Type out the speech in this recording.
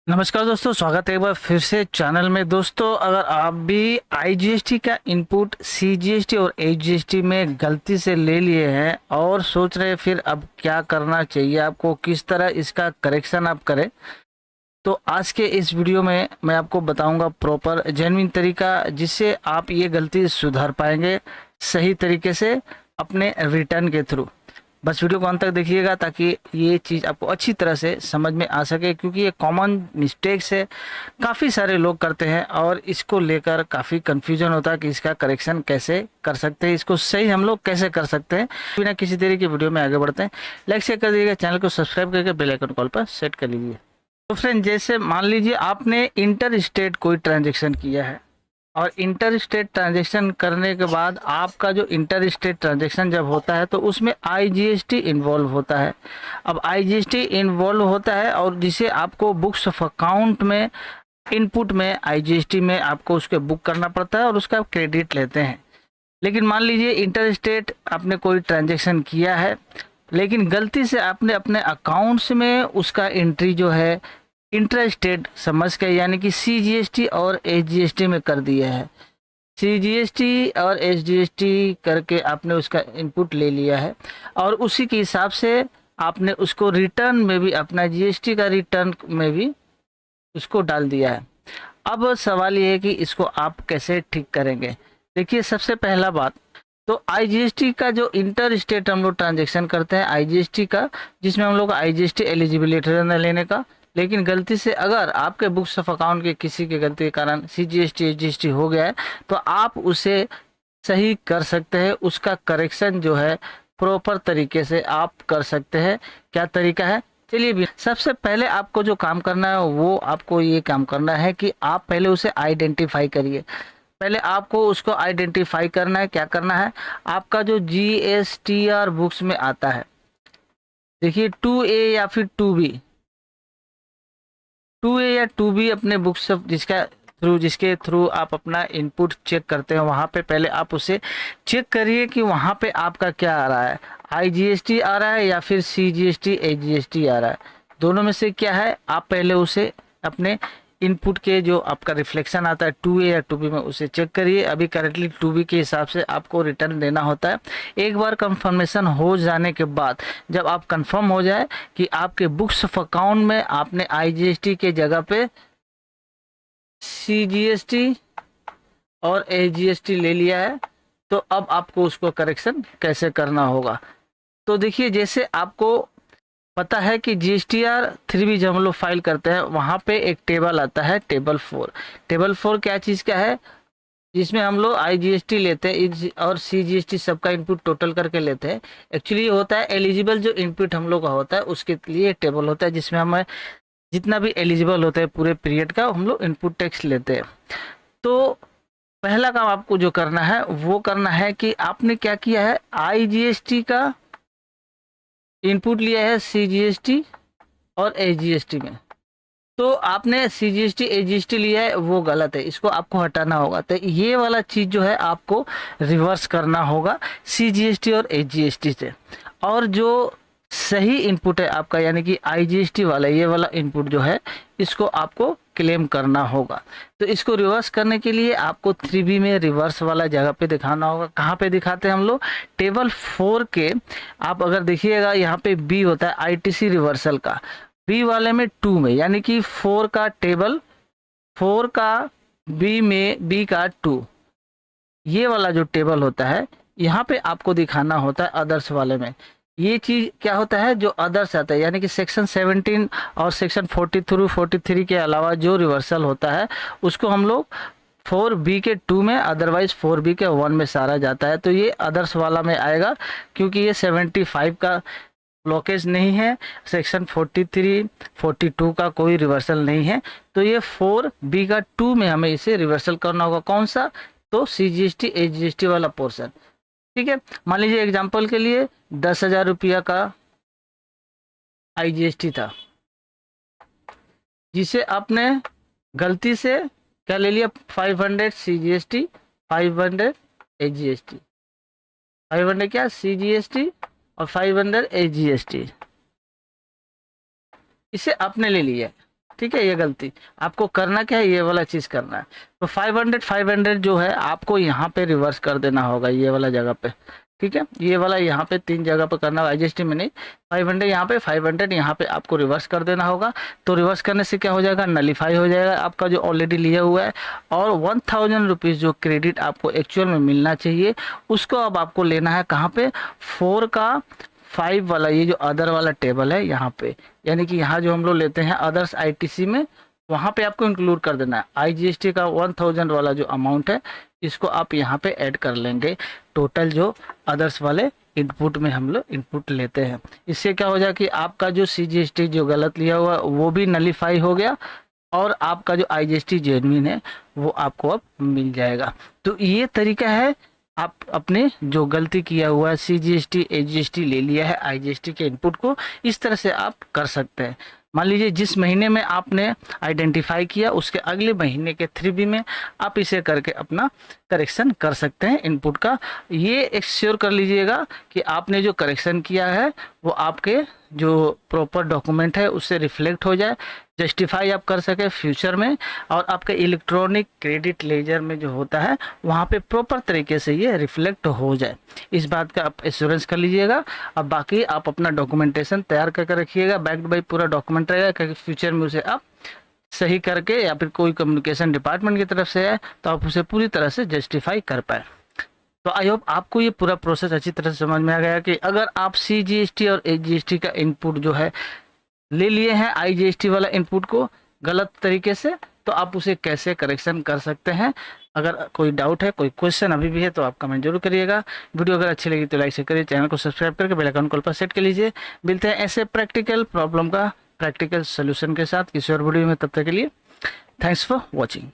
नमस्कार दोस्तों, स्वागत है एक बार फिर से चैनल में। दोस्तों, अगर आप भी आईजीएसटी का इनपुट सीजीएसटी और एचजीएसटी में गलती से ले लिए हैं और सोच रहे हैं फिर अब क्या करना चाहिए आपको, किस तरह इसका करेक्शन आप करें, तो आज के इस वीडियो में मैं आपको बताऊंगा प्रॉपर जेन्युइन तरीका जिससे आप ये गलती सुधार पाएंगे सही तरीके से अपने रिटर्न के थ्रू। बस वीडियो को अंत तक देखिएगा ताकि ये चीज़ आपको अच्छी तरह से समझ में आ सके, क्योंकि ये कॉमन मिस्टेक्स है, काफ़ी सारे लोग करते हैं और इसको लेकर काफ़ी कन्फ्यूजन होता है कि इसका करेक्शन कैसे कर सकते हैं, इसको सही हम लोग कैसे कर सकते हैं। बिना किसी देरी के वीडियो में आगे बढ़ते हैं। लाइक शेयर कर दीजिएगा, चैनल को सब्सक्राइब करके बेल आइकन कॉल पर सेट कर लीजिए। तो फ्रेंड, जैसे मान लीजिए आपने इंटर स्टेट कोई ट्रांजेक्शन किया है और इंटर स्टेट ट्रांजेक्शन करने के बाद आपका जो इंटर स्टेट ट्रांजेक्शन जब होता है तो उसमें आईजीएसटी इन्वॉल्व होता है। अब आईजीएसटी इन्वॉल्व होता है और जिसे आपको बुक्स ऑफ अकाउंट में इनपुट में आईजीएसटी में आपको उसके बुक करना पड़ता है और उसका क्रेडिट लेते हैं। लेकिन मान लीजिए इंटर स्टेट आपने कोई ट्रांजेक्शन किया है, लेकिन गलती से आपने अपने अकाउंट्स में उसका एंट्री जो है इंटर स्टेट समझ के, यानी कि सीजीएसटी और एचजीएसटी में कर दिया है। सीजीएसटी और एचजीएसटी करके आपने उसका इनपुट ले लिया है और उसी के हिसाब से आपने उसको रिटर्न में भी, अपना जीएसटी का रिटर्न में भी उसको डाल दिया है। अब सवाल ये है कि इसको आप कैसे ठीक करेंगे। देखिए, सबसे पहला बात तो आईजीएसटी का जो इंटर स्टेट हम लोग ट्रांजेक्शन करते हैं आईजीएसटी का, जिसमें हम लोग आईजीएसटी एलिजिबिलिटी लेने का, लेकिन गलती से अगर आपके बुक्स ऑफ अकाउंट के किसी के गलती के कारण सीजीएसटी एचजीएसटी हो गया है तो आप उसे सही कर सकते हैं। उसका करेक्शन जो है प्रॉपर तरीके से आप कर सकते हैं। क्या तरीका है, चलिए भी सबसे पहले आपको जो काम करना है वो आपको ये काम करना है कि आप पहले उसे आइडेंटिफाई करिए। पहले आपको उसको आइडेंटिफाई करना है। क्या करना है, आपका जो जीएसटीआर बुक्स में आता है, देखिए 2A या फिर 2B, 2A या 2B अपने बुक्स जिसके थ्रू आप अपना इनपुट चेक करते हैं, वहाँ पे पहले आप उसे चेक करिए कि वहाँ पे आपका क्या आ रहा है, आईजीएसटी आ रहा है या फिर सीजीएसटी एचजीएसटी आ रहा है। दोनों में से क्या है, आप पहले उसे अपने इनपुट के जो आपका रिफ्लेक्शन आता है 2A या 2B में उसे चेक करिए। अभी करेंटली 2B के हिसाब से आपको रिटर्न देना होता है। एक बार कंफर्मेशन हो जाने के बाद, जब आप कंफर्म हो जाए कि आपके बुक्स ऑफ अकाउंट में आपने आईजीएसटी के जगह पे सीजीएसटी और एचजीएसटी ले लिया है, तो अब आपको उसको करेक्शन कैसे करना होगा। तो देखिए, जैसे आपको पता है कि जीएसटीआर 3B जब हम लोग फाइल करते हैं वहाँ पे एक टेबल आता है, टेबल 4। टेबल 4 क्या चीज़ का है, जिसमें हम लोग आईजीएसटी लेते हैं और सीजीएसटी सबका इनपुट टोटल करके लेते हैं। एक्चुअली ये होता है एलिजिबल जो इनपुट हम लोग का होता है उसके लिए टेबल होता है, जिसमें हमें जितना भी एलिजिबल होता है पूरे पीरियड का हम लोग इनपुट टैक्स लेते हैं। तो पहला काम आपको जो करना है वो करना है कि आपने क्या किया है, आईजीएसटी का इनपुट लिया है सीजीएसटी और एचजीएसटी में। तो आपने सीजीएसटी एचजीएसटी लिया है वो गलत है, इसको आपको हटाना होगा। तो ये वाला चीज़ जो है आपको रिवर्स करना होगा सीजीएसटी और एचजीएसटी से। और जो सही इनपुट है आपका, यानी कि आईजीएसटी वाला ये वाला इनपुट जो है, इसको आपको क्लेम करना होगा। तो इसको रिवर्स करने के लिए आपको 3B में रिवर्स वाला जगह पे दिखाना होगा। कहाँ पे दिखाते हैं हम लोग, टेबल 4 के आप अगर देखिएगा यहाँ पे बी होता है आईटीसी रिवर्सल का, बी वाले में 2 में, यानी कि 4 का टेबल 4 का बी में बी का 2, ये वाला जो टेबल होता है यहाँ पे आपको दिखाना होता है अदर्स वाले में। ये चीज क्या होता है, जो अदर्स आता है यानी कि सेक्शन 17 और सेक्शन 43 के अलावा जो रिवर्सल होता है उसको हम लोग 4B के 2 में, अदरवाइज 4B के 1 में सारा जाता है। तो ये अदर्स वाला में आएगा क्योंकि ये 75 का ब्लॉकेज नहीं है, सेक्शन 43 42 का कोई रिवर्सल नहीं है। तो ये 4B का 2 में हमें इसे रिवर्सल करना होगा। कौन सा, तो सीजीएसटी एचजीएसटी वाला पोर्शन। ठीक है, मान लीजिए एग्जांपल के लिए 10,000 रुपया का आईजीएसटी था, जिसे आपने गलती से क्या ले लिया, 500 सीजीएसटी 500 एचजीएसटी, 500 क्या सीजीएसटी और 500 एचजीएसटी, इसे आपने ले लिया। ठीक है, ये गलती आपको करना क्या है, ये वाला चीज़ करना है। तो 500 जो है आपको यहाँ पे रिवर्स कर देना होगा, ये वाला जगह पे। ठीक है, ये वाला यहाँ पे 3 जगह पे करना, आईजीएसटी में नहीं, 500 यहाँ पे, 500 यहाँ पे आपको रिवर्स कर देना होगा। तो रिवर्स करने से क्या हो जाएगा, नलीफाई हो जाएगा आपका जो ऑलरेडी लिया हुआ है। और 1000 रुपीज़ जो क्रेडिट आपको एक्चुअल में मिलना चाहिए, उसको अब आपको लेना है कहाँ पे, 4 का 5 वाला, ये जो अदर वाला टेबल है यहाँ पे, यानी कि यहाँ जो हम लोग लेते हैं अदर्स आईटीसी में, वहाँ पे आपको इंक्लूड कर देना है। आईजीएसटी का 1000 वाला जो अमाउंट है, इसको आप यहाँ पे ऐड कर लेंगे टोटल जो अदर्स वाले इनपुट में हम लोग इनपुट लेते हैं। इससे क्या हो जाए कि आपका जो सीजीएसटी जो गलत लिया हुआ वो भी नलीफाई हो गया, और आपका जो आईजीएसटी जेन्युइन है वो आपको अब मिल जाएगा। तो ये तरीका है, आप अपने जो गलती किया हुआ है सीजीएसटी एजीएसटी ले लिया है आईजीएसटी के इनपुट को, इस तरह से आप कर सकते हैं। मान लीजिए जिस महीने में आपने आइडेंटिफाई किया, उसके अगले महीने के 3B में आप इसे करके अपना करेक्शन कर सकते हैं इनपुट का। ये एक्श्योर कर लीजिएगा कि आपने जो करेक्शन किया है वो आपके जो प्रॉपर डॉक्यूमेंट है उससे रिफ्लेक्ट हो जाए, जस्टिफाई आप कर सके फ्यूचर में, और आपके इलेक्ट्रॉनिक क्रेडिट लेजर में जो होता है वहाँ पे प्रॉपर तरीके से ये रिफ्लेक्ट हो जाए। इस बात का आप एश्योरेंस कर लीजिएगा। अब बाकी आप अपना डॉक्यूमेंटेशन तैयार करके रखिएगा, बैक्ड बाई पूरा डॉक्यूमेंट रहेगा, क्योंकि फ्यूचर में उसे आप सही करके, या फिर कोई कम्युनिकेशन डिपार्टमेंट की तरफ से है तो आप उसे पूरी तरह से जस्टिफाई कर पाए। तो आई होप आपको ये पूरा प्रोसेस अच्छी तरह से समझ में आ गया कि अगर आप सीजीएसटी और एजीएसटी का इनपुट जो है ले लिए हैं आईजीएसटी वाला इनपुट को गलत तरीके से, तो आप उसे कैसे करेक्शन कर सकते हैं। अगर कोई डाउट है, कोई क्वेश्चन अभी भी है, तो आप कमेंट जरूर करिएगा। वीडियो अगर अच्छी लगी तो लाइक से करिए, चैनल को सब्सक्राइब करके बेल आइकन कॉल पर सेट कर लीजिए। मिलते हैं ऐसे प्रैक्टिकल प्रॉब्लम का प्रैक्टिकल सोल्यूशन के साथ किसी और वीडियो में, तब तक के लिए थैंक्स फॉर वॉचिंग।